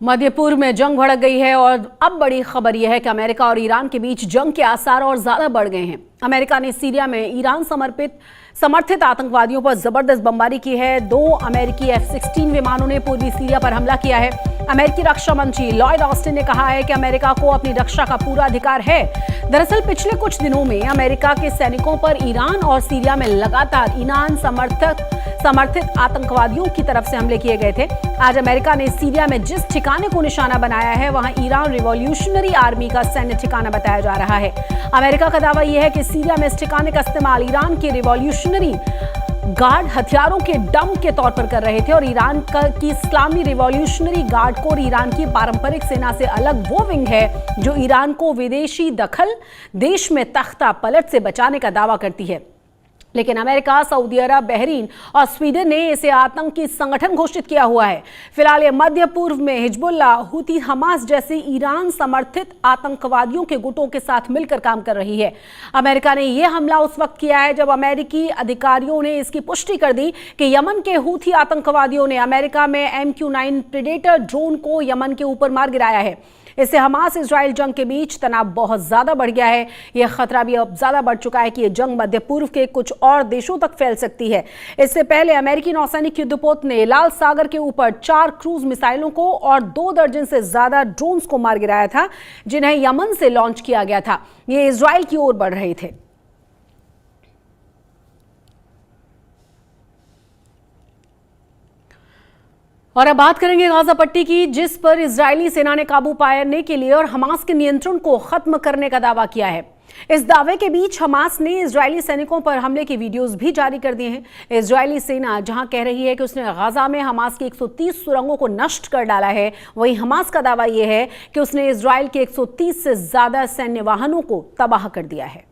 मध्य पूर्व में जंग भड़क गई है और अब बड़ी खबर यह है कि अमेरिका और ईरान के बीच जंग के आसार और ज्यादा बढ़ गए हैं। अमेरिका ने सीरिया में ईरान समर्थित आतंकवादियों पर जबरदस्त बमबारी की है। 2 अमेरिकी F-16 विमानों ने पूर्वी सीरिया पर हमला किया है। अमेरिकी रक्षा मंत्री लॉयड ऑस्टिन ने कहा है कि अमेरिका को अपनी रक्षा का पूरा अधिकार है। दरअसल पिछले कुछ दिनों में अमेरिका के सैनिकों पर ईरान और सीरिया में लगातार ईरान समर्थित आतंकवादियों की तरफ से हमले किए गए थे। आज अमेरिका ने सीरिया में जिस ठिकाने को निशाना बनाया है वहां ईरान रिवॉल्यूशनरी आर्मी का सैन्य ठिकाना बताया जा रहा है। अमेरिका का दावा यह है कि सीरिया में इस ठिकाने का इस्तेमाल ईरान के रिवॉल्यूशनरी गार्ड हथियारों के डंप के तौर पर कर रहे थे और ईरान की इस्लामी रिवॉल्यूशनरी गार्ड कोर ईरान की पारंपरिक सेना से अलग वो विंग है जो ईरान को विदेशी दखल, देश में तख्ता पलट से बचाने का दावा करती है। लेकिन अमेरिका, सऊदी अरब, बहरीन और स्वीडन ने इसे आतंकी संगठन घोषित किया हुआ है। फिलहाल ये मध्य पूर्व में हिजबुल्लाह, हुती, हमास जैसे ईरान समर्थित आतंकवादियों के गुटों के साथ मिलकर काम कर रही है। अमेरिका ने यह हमला उस वक्त किया है जब अमेरिकी अधिकारियों ने इसकी पुष्टि कर दी कि यमन के हुती आतंकवादियों ने अमेरिका में MQ-9 प्रेडेटर ड्रोन को यमन के ऊपर मार गिराया है। इससे हमास इजराइल जंग के बीच तनाव बहुत ज्यादा बढ़ गया है। यह खतरा भी अब ज्यादा बढ़ चुका है कि यह जंग मध्य पूर्व के कुछ और देशों तक फैल सकती है। इससे पहले अमेरिकी नौसैनिक युद्धपोत ने लाल सागर के ऊपर 4 क्रूज मिसाइलों को और 2 दर्जन से ज्यादा ड्रोन्स को मार गिराया था, जिन्हें यमन से लॉन्च किया गया था। ये इजराइल की ओर बढ़ रहे थे। और अब बात करेंगे गाजा पट्टी की, जिस पर इजरायली सेना ने काबू पाने के लिए और हमास के नियंत्रण को खत्म करने का दावा किया है। इस दावे के बीच हमास ने इजरायली सैनिकों पर हमले की वीडियोस भी जारी कर दिए हैं। इजरायली सेना जहां कह रही है कि उसने गाजा में हमास की 130 सुरंगों को नष्ट कर डाला है, वहीं हमास का दावा यह है कि उसने इजरायल के 130 से ज्यादा सैन्य वाहनों को तबाह कर दिया है।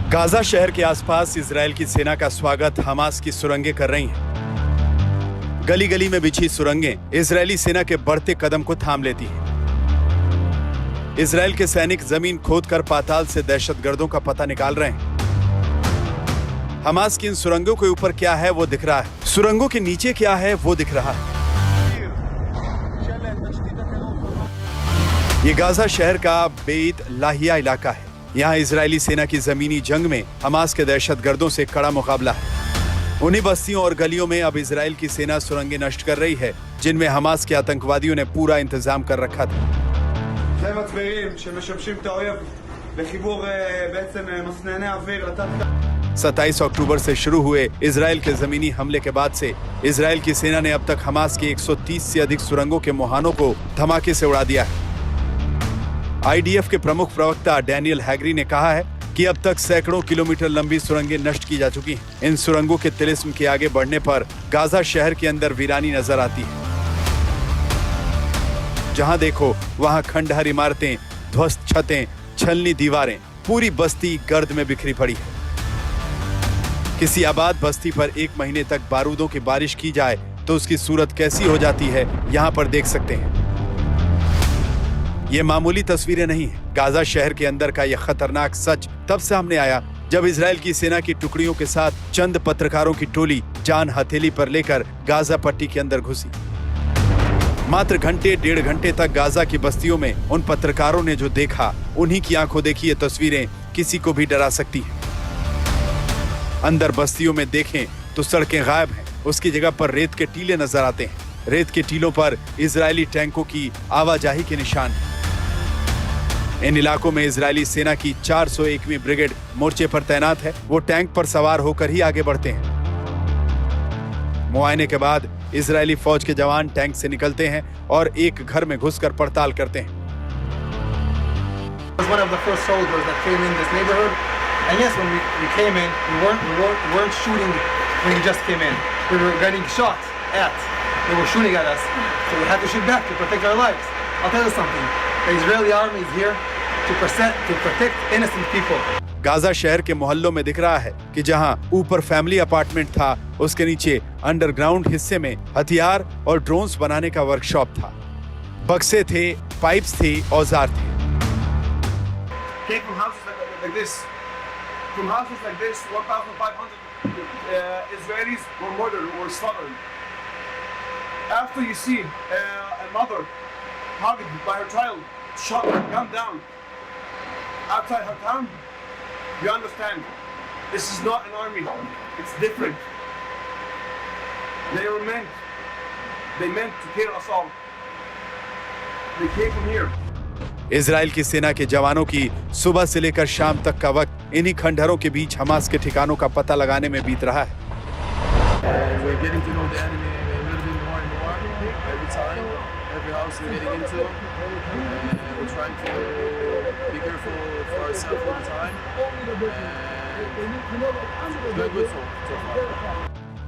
गाजा शहर के आसपास इजरायल की सेना का स्वागत हमास की सुरंगें कर रही हैं। गली गली में बिछी सुरंगें इजरायली सेना के बढ़ते कदम को थाम लेती हैं। इजरायल के सैनिक जमीन खोदकर पाताल से दहशतगर्दों का पता निकाल रहे हैं। हमास की इन सुरंगों के ऊपर क्या है वो दिख रहा है, सुरंगों के नीचे क्या है वो दिख रहा है। ये गाजा शहर का बेत लाहिया इलाका है। यहाँ इजरायली सेना की जमीनी जंग में हमास के दहशतगर्दों से कड़ा मुकाबला है। उन्हीं बस्तियों और गलियों में अब इजरायल की सेना सुरंगें नष्ट कर रही है, जिनमें हमास के आतंकवादियों ने पूरा इंतजाम कर रखा था। 27 अक्टूबर से शुरू हुए इजरायल के जमीनी हमले के बाद से इजरायल की सेना ने अब तक हमास की 130 से अधिक सुरंगों के मुहानों को धमाके से उड़ा दिया है। IDF के प्रमुख प्रवक्ता डैनियल हैगरी ने कहा है कि अब तक सैकड़ों किलोमीटर लंबी सुरंगें नष्ट की जा चुकी हैं। इन सुरंगों के तिलिस्म के आगे बढ़ने पर गाजा शहर के अंदर वीरानी नजर आती है। जहां देखो वहां खंडहर इमारतें, ध्वस्त छतें, छलनी दीवारें, पूरी बस्ती गर्द में बिखरी पड़ी है। किसी आबाद बस्ती पर 1 महीने तक बारूदों की बारिश की जाए तो उसकी सूरत कैसी हो जाती है, यहाँ पर देख सकते हैं। ये मामूली तस्वीरें नहीं है। गाजा शहर के अंदर का यह खतरनाक सच तब सामने आया जब इजरायल की सेना की टुकड़ियों के साथ चंद पत्रकारों की टोली जान हथेली पर लेकर गाजा पट्टी के अंदर घुसी। मात्र घंटे 1.5 घंटे तक गाजा की बस्तियों में उन पत्रकारों ने जो देखा, उन्हीं की आंखों देखी ये तस्वीरें किसी को भी डरा सकती हैं। अंदर बस्तियों में देखें तो सड़कें गायब हैं, उसकी जगह पर रेत के टीले नजर आते हैं। रेत के टीलों पर इजरायली टैंकों की आवाजाही के निशान हैं। इन इलाकों में इजरायली सेना की 401वीं ब्रिगेड मोर्चे पर तैनात है। वो टैंक पर सवार होकर ही आगे बढ़ते हैं। मुआयने के बाद इजरायली फौज के जवान टैंक से निकलते हैं और एक घर में घुसकर पड़ताल करते हैं। The Israeli army is here to protect innocent people. Gaza शहर के मोहल्लों में दिख रहा है कि जहां ऊपर फैमिली अपार्टमेंट था, उसके नीचे अंडरग्राउंड हिस्से में हथियार और ड्रोन्स बनाने का वर्कशॉप था। बक्से थे, पाइप्स थे, औजार थे। From houses like this, 1,500 Israelis were murdered or slaughtered. After you see a mother hugged by her child, shot and gunned down outside her town, you understand this is not an army. It's different. They meant to kill us all. They came from here. Israel की सेना के जवानों की सुबह से लेकर शाम तक का वक्त इन्हीं खंडहरों के बीच हमास के ठिकानों का पता लगाने में बीत रहा है।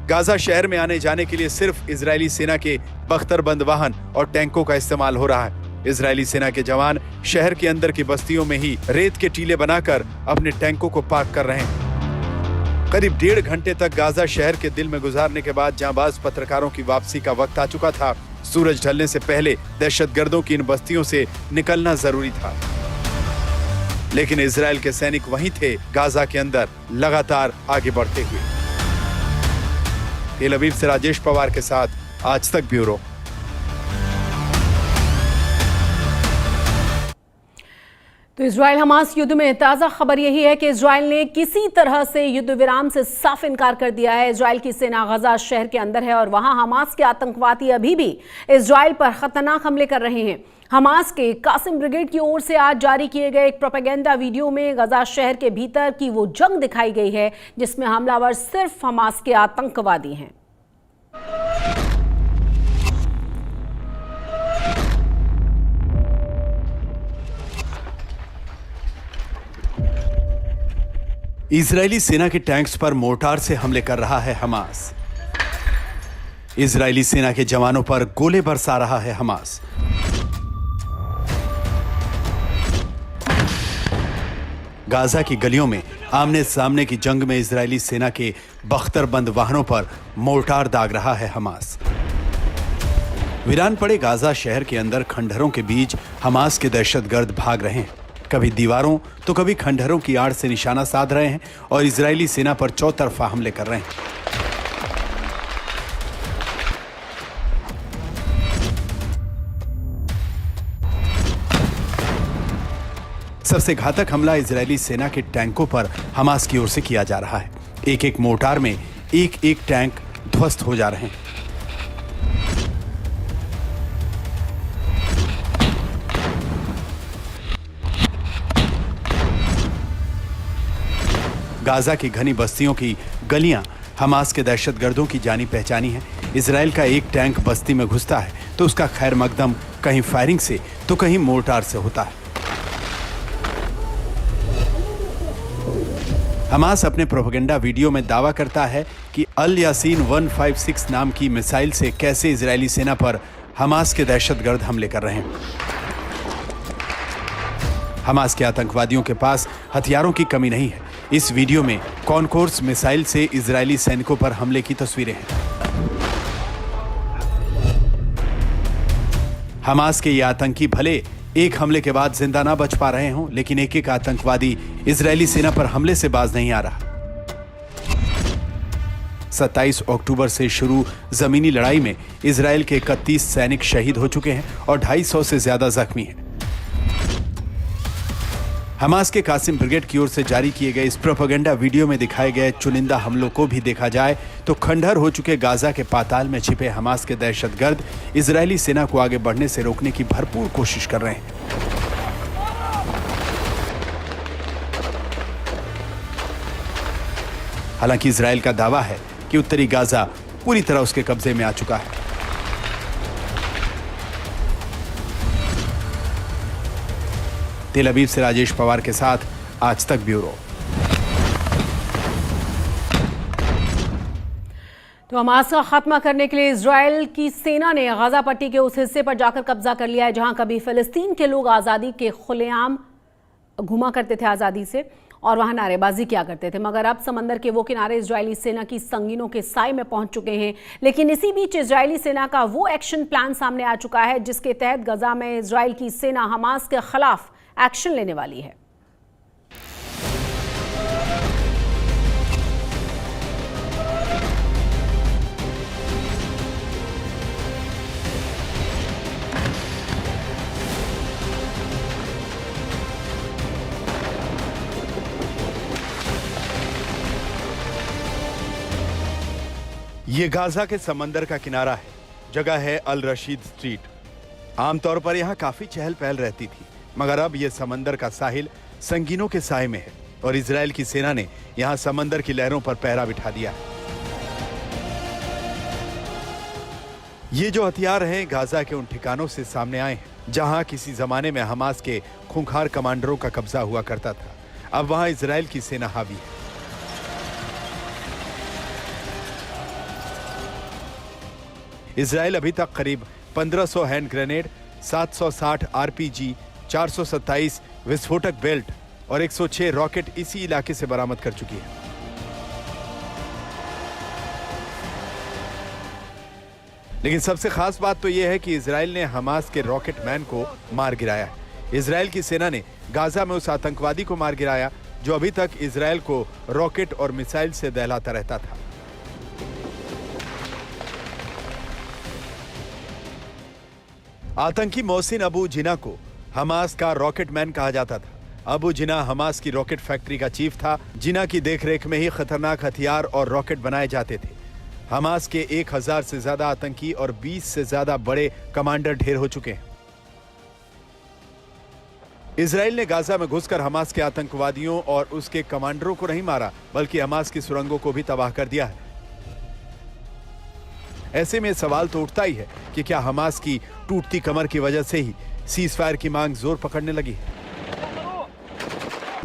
गाजा शहर में आने जाने के लिए सिर्फ इजरायली सेना के बख्तरबंद वाहन और टैंकों का इस्तेमाल हो रहा है। इजरायली सेना के जवान शहर के अंदर की बस्तियों में ही रेत के टीले बनाकर अपने टैंकों को पार्क कर रहे हैं। करीब 1.5 घंटे तक गाजा शहर के दिल में गुजारने के बाद जांबाज पत्रकारों की वापसी का वक्त आ चुका था। सूरज ढलने से पहले दहशतगर्दों की इन बस्तियों से निकलना जरूरी था, लेकिन इजरायल के सैनिक वहीं थे, गाजा के अंदर लगातार आगे बढ़ते हुए। तेल अवीव से राजेश पवार के साथ आज तक ब्यूरो। तो इजराइल हमास युद्ध में ताज़ा खबर यही है कि इजराइल ने किसी तरह से युद्ध विराम से साफ इनकार कर दिया है। इजराइल की सेना गजा शहर के अंदर है और वहां हमास के आतंकवादी अभी भी इजराइल पर खतरनाक हमले कर रहे हैं। हमास के कासिम ब्रिगेड की ओर से आज जारी किए गए एक प्रोपेगेंडा वीडियो में गजा शहर के भीतर की वो जंग दिखाई गई है जिसमें हमलावर सिर्फ हमास के आतंकवादी हैं। इजरायली सेना के टैंक्स पर मोर्टार से हमले कर रहा है हमास। इजरायली सेना के जवानों पर गोले बरसा रहा है हमास। गाजा की गलियों में आमने सामने की जंग में इजरायली सेना के बख्तरबंद वाहनों पर मोर्टार दाग रहा है हमास। वीरान पड़े गाजा शहर के अंदर खंडहरों के बीच हमास के दहशतगर्द भाग रहे हैं। कभी दीवारों तो कभी खंडहरों की आड़ से निशाना साध रहे हैं और इजरायली सेना पर चौतरफा हमले कर रहे हैं। सबसे घातक हमला इजरायली सेना के टैंकों पर हमास की ओर से किया जा रहा है। एक एक मोर्टार में एक एक टैंक ध्वस्त हो जा रहे हैं। गाजा की घनी बस्तियों की गलियां हमास के दहशतगर्दों की जानी पहचानी है। इजराइल का एक टैंक बस्ती में घुसता है तो उसका खैर मकदम कहीं फायरिंग से तो कहीं मोर्टार से होता है। हमास अपने प्रोपेगेंडा वीडियो में दावा करता है कि अल यासीन 156 नाम की मिसाइल से कैसे इजरायली सेना पर हमास के दहशतगर्द हमले कर रहे हैं। हमास के आतंकवादियों के पास हथियारों की कमी नहीं है। इस वीडियो में कॉनकोर्स मिसाइल से इजरायली सैनिकों पर हमले की तस्वीरें हैं। हमास के ये आतंकी भले एक हमले के बाद जिंदा ना बच पा रहे हों, लेकिन एक एक आतंकवादी इजरायली सेना पर हमले से बाज नहीं आ रहा। 27 अक्टूबर से शुरू जमीनी लड़ाई में इजरायल के 31 सैनिक शहीद हो चुके हैं और 250 से ज्यादा जख्मी हैं। हमास के कासिम ब्रिगेड की ओर से जारी किए गए इस प्रोपेगेंडा वीडियो में दिखाए गए चुनिंदा हमलों को भी देखा जाए तो खंडहर हो चुके गाजा के पाताल में छिपे हमास के दहशतगर्द इजरायली सेना को आगे बढ़ने से रोकने की भरपूर कोशिश कर रहे हैं। हालांकि इजरायल का दावा है कि उत्तरी गाजा पूरी तरह उसके कब्जे में आ चुका है। तेल अवीव से राजेश पवार के साथ आज तक ब्यूरो। तो हमास का खात्मा करने के लिए इजरायल की सेना ने गाजा पट्टी के उस हिस्से पर जाकर कब्जा कर लिया है जहां कभी फिलिस्तीन के लोग आज़ादी के खुलेआम घुमा करते थे आज़ादी से, और वहां नारेबाजी किया करते थे। मगर अब समंदर के वो किनारे इजरायली सेना की संगीनों के साए में पहुंच चुके हैं। लेकिन इसी बीच इजरायली सेना का वो एक्शन प्लान सामने आ चुका है जिसके तहत गजा में इजरायल की सेना हमास के खिलाफ एक्शन लेने वाली है। ये गाजा के समंदर का किनारा है, जगह है अल रशीद स्ट्रीट। आमतौर पर यहाँ काफी चहल पहल रहती थी, मगर अब ये समंदर का साहिल संगीनों के साए में है और इजरायल की सेना ने यहाँ समंदर की लहरों पर पहरा बिठा दिया है। ये जो हथियार हैं गाजा के उन ठिकानों से सामने आए हैं जहां किसी जमाने में हमास के खूंखार कमांडरों का कब्जा हुआ करता था। अब वहां इजरायल की सेना हावी है। इजरायल अभी तक करीब 1500 हैंड ग्रेनेड, 760 आरपीजी, 427 विस्फोटक बेल्ट और 106 रॉकेट इसी इलाके से बरामद कर चुकी है। लेकिन सबसे खास बात तो यह है कि इजरायल ने हमास के रॉकेट मैन को मार गिराया है। इजरायल की सेना ने गाजा में उस आतंकवादी को मार गिराया जो अभी तक इजरायल को रॉकेट और मिसाइल से दहलाता रहता था। आतंकी मोहसिन अबू जिना को हमास का रॉकेट मैन कहा जाता था। अबू जिना हमास की रॉकेट फैक्ट्री का चीफ था। जिना की देखरेख में ही खतरनाक हथियार और रॉकेट बनाए जाते थे। हमास के 1000 से ज्यादा आतंकी और 20 से ज्यादा बड़े कमांडर ढेर हो चुके हैं। इजरायल ने गाजा में घुसकर हमास के आतंकवादियों और उसके कमांडरों को नहीं मारा, बल्कि हमास की सुरंगों को भी तबाह कर दिया है। ऐसे में सवाल तो उठता ही है कि क्या हमास की टूटती कमर की वजह से ही सीज फायर की मांग जोर पकड़ने लगी है।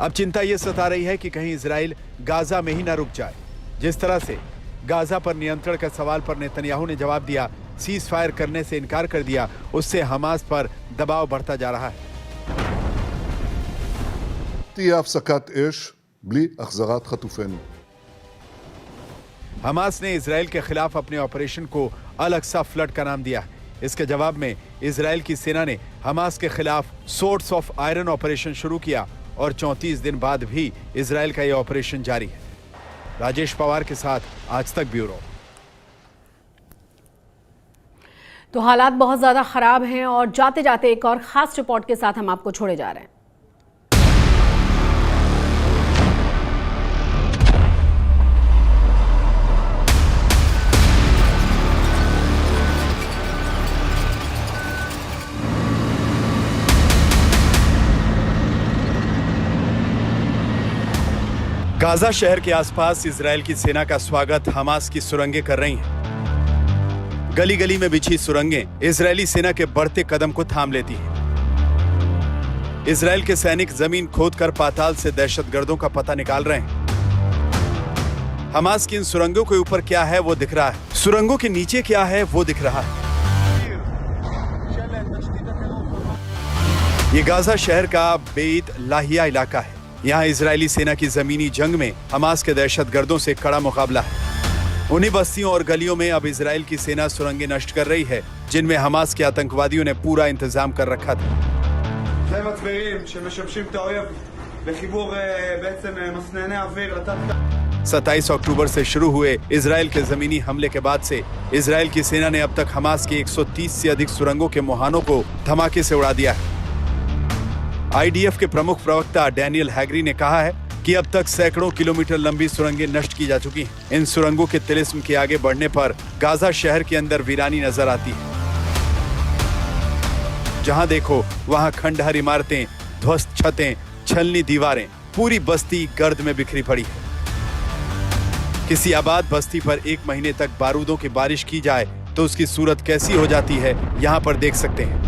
अब चिंता यह सता रही है कि कहीं इजराइल गाजा में ही न रुक जाए। जिस तरह से गाजा पर नियंत्रण का सवाल पर नेतन्याहू ने जवाब दिया, सीज फायर करने से इनकार कर दिया, उससे हमास पर दबाव बढ़ता जा रहा है। תהיה הפסקת אש בלי החזרת חטופינו. हमास ने इजराइल के खिलाफ अपने ऑपरेशन को अल अक्सा फ्लड का नाम दिया। इसके जवाब में इजराइल की सेना ने हमास के खिलाफ सोर्ड्स ऑफ आयरन ऑपरेशन शुरू किया और 34 दिन बाद भी इजराइल का यह ऑपरेशन जारी है। राजेश पवार के साथ आज तक ब्यूरो। तो हालात बहुत ज्यादा खराब हैं और जाते जाते एक और खास रिपोर्ट के साथ हम आपको छोड़े जा रहे हैं। गाजा शहर के आसपास इजरायल की सेना का स्वागत हमास की सुरंगें कर रही हैं। गली गली में बिछी सुरंगें इजरायली सेना के बढ़ते कदम को थाम लेती हैं। इजरायल के सैनिक जमीन खोदकर पाताल से दहशतगर्दों का पता निकाल रहे हैं। हमास की इन सुरंगों के ऊपर क्या है वो दिख रहा है, सुरंगों के नीचे क्या है वो दिख रहा है। ये गाजा शहर का बेइत लाहिया इलाका है। यहाँ इजरायली सेना की जमीनी जंग में हमास के दहशतगर्दों से कड़ा मुकाबला है। उन्हीं बस्तियों और गलियों में अब इजरायल की सेना सुरंगें नष्ट कर रही है जिनमें हमास के आतंकवादियों ने पूरा इंतजाम कर रखा था। 27 अक्टूबर से शुरू हुए इजरायल के जमीनी हमले के बाद से इजरायल की सेना ने अब तक हमास की 130 से अधिक सुरंगों के मुहानों को धमाके से उड़ा दिया है। आईडीएफ के प्रमुख प्रवक्ता डैनियल हैगरी ने कहा है कि अब तक सैकड़ों किलोमीटर लंबी सुरंगें नष्ट की जा चुकी हैं। इन सुरंगों के तिलिस्म के आगे बढ़ने पर गाजा शहर के अंदर वीरानी नजर आती है। जहां देखो वहां खंडहर इमारतें, ध्वस्त छतें, छलनी दीवारें, पूरी बस्ती गर्द में बिखरी पड़ी है। किसी आबाद बस्ती पर एक महीने तक बारूदों की बारिश की जाए तो उसकी सूरत कैसी हो जाती है, यहां पर देख सकते हैं।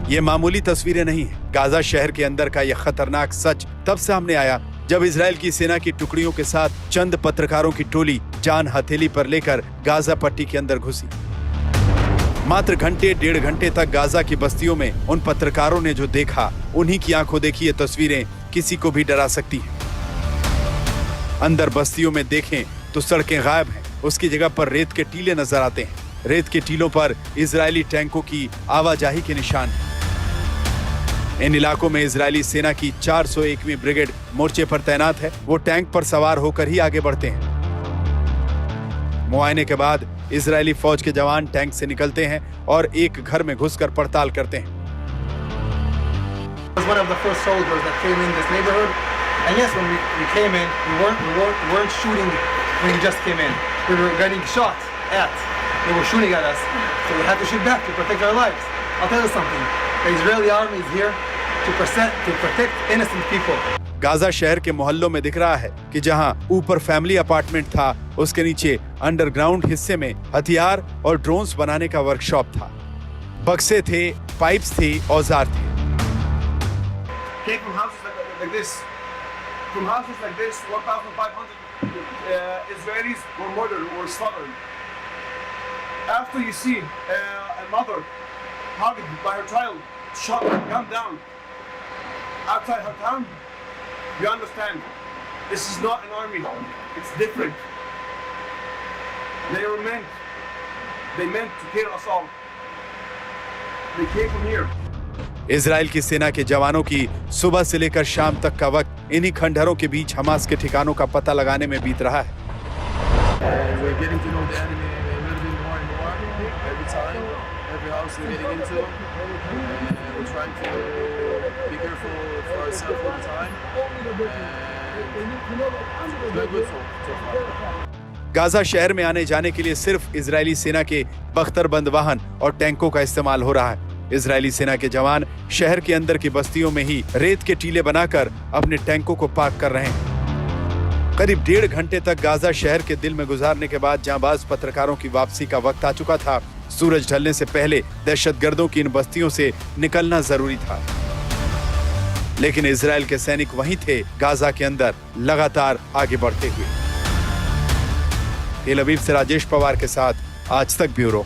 ये मामूली तस्वीरें नहीं है। गाजा शहर के अंदर का यह खतरनाक सच तब सामने आया जब इजराइल की सेना की टुकड़ियों के साथ चंद पत्रकारों की टोली जान हथेली पर लेकर गाजा पट्टी के अंदर घुसी। मात्र घंटे डेढ़ घंटे तक गाजा की बस्तियों में उन पत्रकारों ने जो देखा, उन्हीं की आंखों देखी ये तस्वीरें किसी को भी डरा सकती हैं। अंदर बस्तियों में देखें तो सड़कें गायब हैं, उसकी जगह पर रेत के टीले नजर आते हैं। रेत के टीलों पर इजरायली टैंकों की आवाजाही के निशान हैं। इन इलाकों में इजरायली सेना की 401वीं ब्रिगेड मोर्चे पर तैनात है। वो टैंक पर सवार होकर ही आगे बढ़ते हैं। मुआयने के बाद इजरायली फौज के जवान टैंक से निकलते हैं और एक घर में घुसकर पड़ताल करते हैं। was one of the first soldiers that came in this neighborhood. And yes, when we came in, we weren't shooting when we just came in. We were getting shot at. They were shooting at us. So we had to shoot back to protect our lives. I'll tell you something. The Israeli army is here to protect innocent people. Gaza शहर के मोहल्लों में दिख रहा है कि जहां ऊपर फैमिली अपार्टमेंट था, उसके नीचे अंडरग्राउंड हिस्से में हथियार और ड्रोन्स बनाने का वर्कशॉप था। बक्से थे, पाइप्स थे, औजार थे। Came from houses like this. From houses like this, 1,500 Israelis were murdered or slaughtered. After you see a mother hugged by her child, shot, gunned down outside her town, you understand this is not an army. It's different. They meant to kill us all. They came from here. Israel की सेना के जवानों की सुबह से लेकर शाम तक का वक्त इन्हीं खंडहरों के बीच हमास के ठिकानों का पता लगाने में बीत रहा है। We're getting to know the enemy a little bit more and more every time, every house we're getting into. We're trying to be careful for ourselves all the time. It's been good so far. Gaza शहर में आने जाने के लिए सिर्फ Israeli सेना के बख्तरबंद वाहन और टैंकों का इस्तेमाल हो रहा है। इजरायली सेना के जवान शहर के अंदर की बस्तियों में ही रेत के टीले बनाकर अपने टैंकों को पार्क कर रहे हैं। करीब डेढ़ घंटे तक गाजा शहर के दिल में गुजारने के बाद जांबाज पत्रकारों की वापसी का वक्त आ चुका था। सूरज ढलने से पहले दहशतगर्दों की इन बस्तियों से निकलना जरूरी था, लेकिन इजराइल के सैनिक वहीं थे, गाजा के अंदर लगातार आगे बढ़ते हुए। तेल अवीव से राजेश पवार के साथ आज तक ब्यूरो।